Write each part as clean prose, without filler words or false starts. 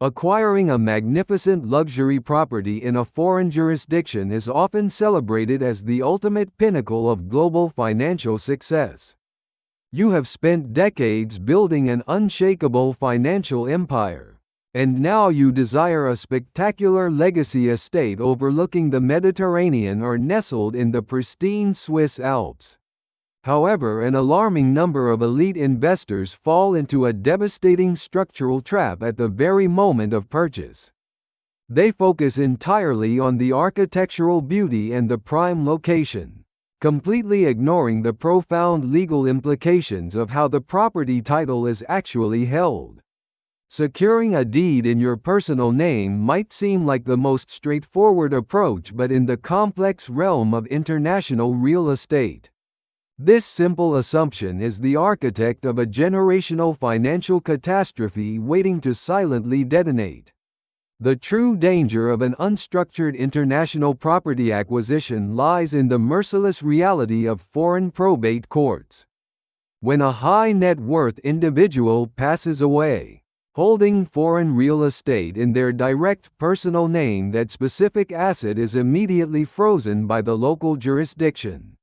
Acquiring a magnificent luxury property in a foreign jurisdiction is often celebrated as the ultimate pinnacle of global financial success. You have spent decades building an unshakable financial empire, and now you desire a spectacular legacy estate overlooking the Mediterranean or nestled in the pristine Swiss Alps. However, an alarming number of elite investors fall into a devastating structural trap at the very moment of purchase. They focus entirely on the architectural beauty and the prime location, completely ignoring the profound legal implications of how the property title is actually held. Securing a deed in your personal name might seem like the most straightforward approach, but in the complex realm of international real estate, this simple assumption is the architect of a generational financial catastrophe waiting to silently detonate. The true danger of an unstructured international property acquisition lies in the merciless reality of foreign probate courts. When a high net worth individual passes away, holding foreign real estate in their direct personal name, that specific asset is immediately frozen by the local jurisdiction.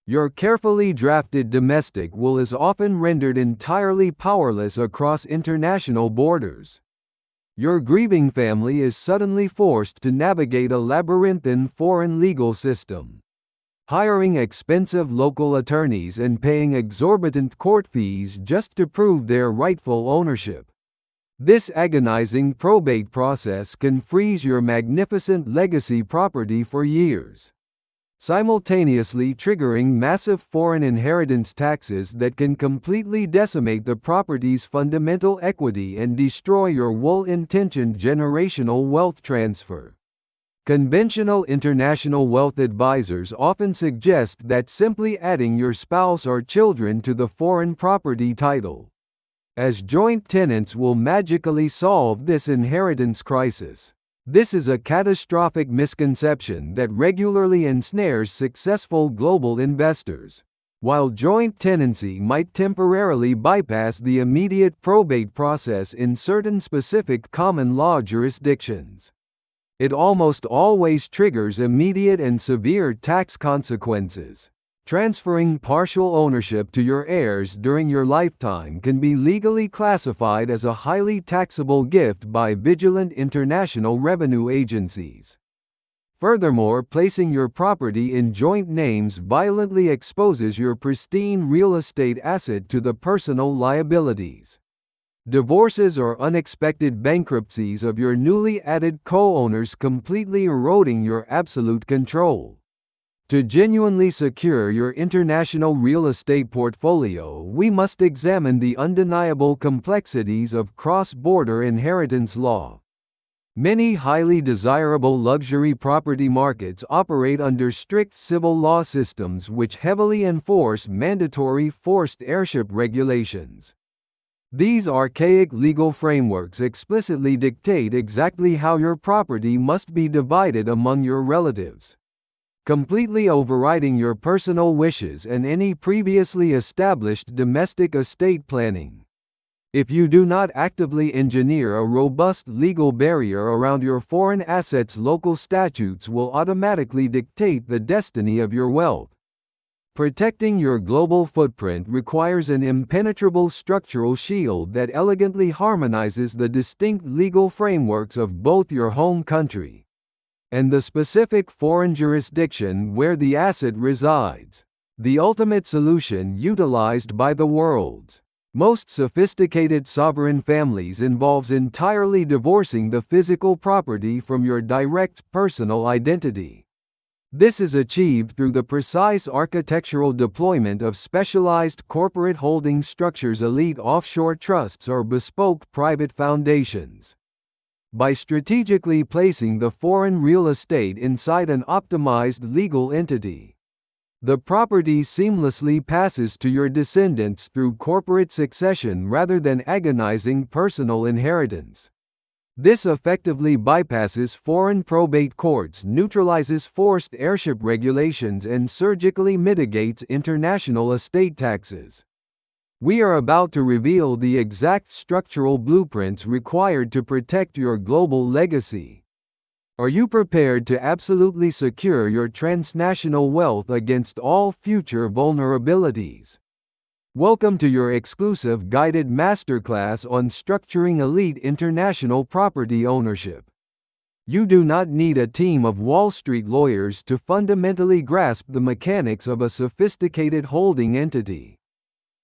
Your carefully drafted domestic will is often rendered entirely powerless across international borders. Your grieving family is suddenly forced to navigate a labyrinthine foreign legal system, hiring expensive local attorneys and paying exorbitant court fees just to prove their rightful ownership. This agonizing probate process can freeze your magnificent legacy property for years, simultaneously triggering massive foreign inheritance taxes that can completely decimate the property's fundamental equity and destroy your well-intentioned generational wealth transfer. Conventional international wealth advisors often suggest that simply adding your spouse or children to the foreign property title as joint tenants will magically solve this inheritance crisis. This is a catastrophic misconception that regularly ensnares successful global investors. While joint tenancy might temporarily bypass the immediate probate process in certain specific common law jurisdictions, it almost always triggers immediate and severe tax consequences. Transferring partial ownership to your heirs during your lifetime can be legally classified as a highly taxable gift by vigilant international revenue agencies. Furthermore, placing your property in joint names violently exposes your pristine real estate asset to the personal liabilities, divorces, or unexpected bankruptcies of your newly added co-owners, completely eroding your absolute control. To genuinely secure your international real estate portfolio, we must examine the undeniable complexities of cross-border inheritance law. Many highly desirable luxury property markets operate under strict civil law systems which heavily enforce mandatory forced heirship regulations. These archaic legal frameworks explicitly dictate exactly how your property must be divided among your relatives, completely overriding your personal wishes and any previously established domestic estate planning. If you do not actively engineer a robust legal barrier around your foreign assets, local statutes will automatically dictate the destiny of your wealth. Protecting your global footprint requires an impenetrable structural shield that elegantly harmonizes the distinct legal frameworks of both your home country and the specific foreign jurisdiction where the asset resides. The ultimate solution utilized by the world's most sophisticated sovereign families involves entirely divorcing the physical property from your direct personal identity. This is achieved through the precise architectural deployment of specialized corporate holding structures, elite offshore trusts, or bespoke private foundations. By strategically placing the foreign real estate inside an optimized legal entity, the property seamlessly passes to your descendants through corporate succession rather than agonizing personal inheritance. This effectively bypasses foreign probate courts, neutralizes forced heirship regulations, and surgically mitigates international estate taxes. We are about to reveal the exact structural blueprints required to protect your global legacy. Are you prepared to absolutely secure your transnational wealth against all future vulnerabilities? Welcome to your exclusive guided masterclass on structuring elite international property ownership. You do not need a team of Wall Street lawyers to fundamentally grasp the mechanics of a sophisticated holding entity.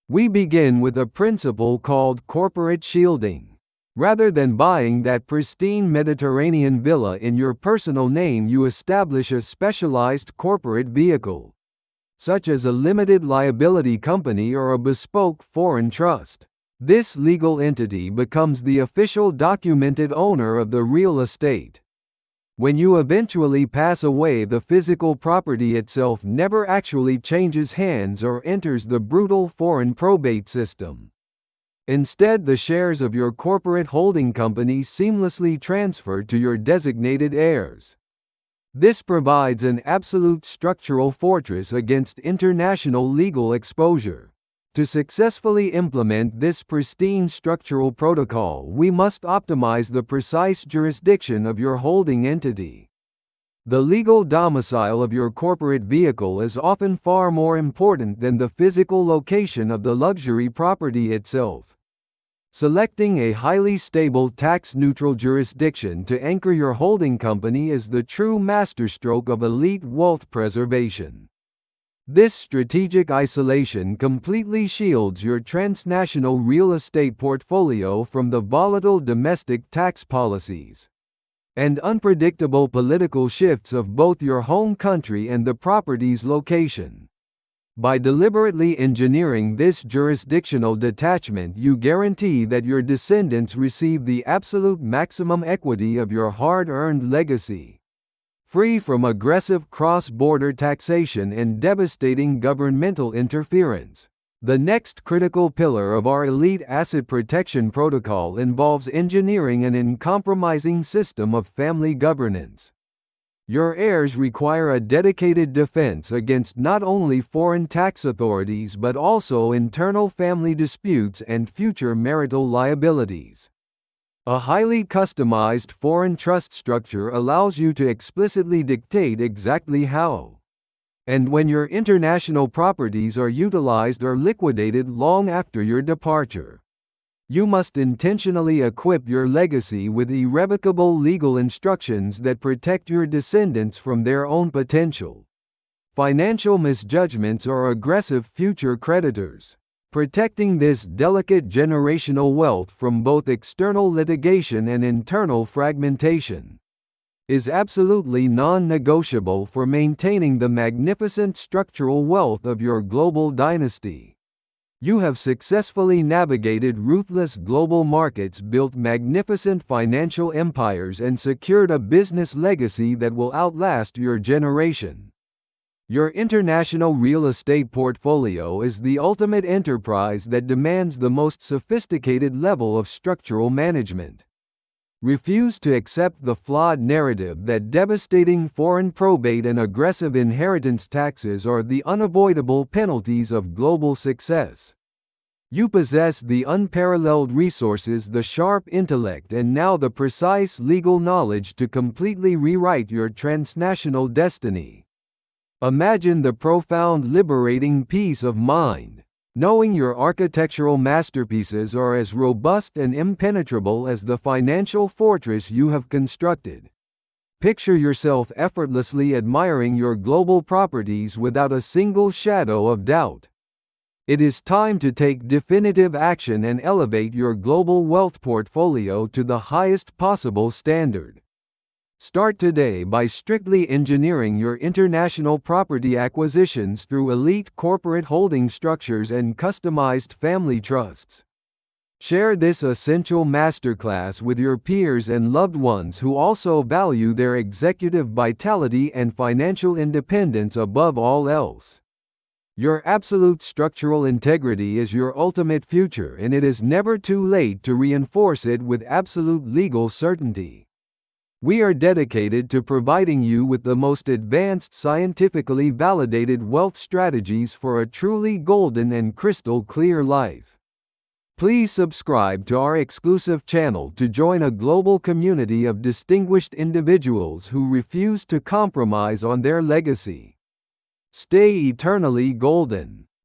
We begin with a principle called corporate shielding. Rather than buying that pristine Mediterranean villa in your personal name, you establish a specialized corporate vehicle, such as a limited liability company or a bespoke foreign trust. This legal entity becomes the official documented owner of the real estate. When you eventually pass away, the physical property itself never actually changes hands or enters the brutal foreign probate system. Instead, the shares of your corporate holding company seamlessly transfer to your designated heirs. This provides an absolute structural fortress against international legal exposure. To successfully implement this pristine structural protocol, we must optimize the precise jurisdiction of your holding entity. The legal domicile of your corporate vehicle is often far more important than the physical location of the luxury property itself. Selecting a highly stable tax-neutral jurisdiction to anchor your holding company is the true masterstroke of elite wealth preservation. This strategic isolation completely shields your transnational real estate portfolio from the volatile domestic tax policies and unpredictable political shifts of both your home country and the property's location. By deliberately engineering this jurisdictional detachment, you guarantee that your descendants receive the absolute maximum equity of your hard-earned legacy, free from aggressive cross-border taxation and devastating governmental interference. The next critical pillar of our elite asset protection protocol involves engineering an uncompromising system of family governance. Your heirs require a dedicated defense against not only foreign tax authorities but also internal family disputes and future marital liabilities. A highly customized foreign trust structure allows you to explicitly dictate exactly how and when your international properties are utilized or liquidated long after your departure. You must intentionally equip your legacy with irrevocable legal instructions that protect your descendants from their own potential financial misjudgments or aggressive future creditors. Protecting this delicate generational wealth from both external litigation and internal fragmentation is absolutely non-negotiable for maintaining the magnificent structural wealth of your global dynasty. You have successfully navigated ruthless global markets, built magnificent financial empires, and secured a business legacy that will outlast your generation. Your international real estate portfolio is the ultimate enterprise that demands the most sophisticated level of structural management. Refuse to accept the flawed narrative that devastating foreign probate and aggressive inheritance taxes are the unavoidable penalties of global success. You possess the unparalleled resources, the sharp intellect, and now the precise legal knowledge to completely rewrite your transnational destiny. Imagine the profound, liberating peace of mind, knowing your architectural masterpieces are as robust and impenetrable as the financial fortress you have constructed. Picture yourself effortlessly admiring your global properties without a single shadow of doubt. It is time to take definitive action and elevate your global wealth portfolio to the highest possible standard. Start today by strictly engineering your international property acquisitions through elite corporate holding structures and customized family trusts. Share this essential masterclass with your peers and loved ones who also value their executive vitality and financial independence above all else. Your absolute structural integrity is your ultimate future, and it is never too late to reinforce it with absolute legal certainty. We are dedicated to providing you with the most advanced scientifically validated wealth strategies for a truly golden and crystal clear life. Please subscribe to our exclusive channel to join a global community of distinguished individuals who refuse to compromise on their legacy. Stay eternally golden.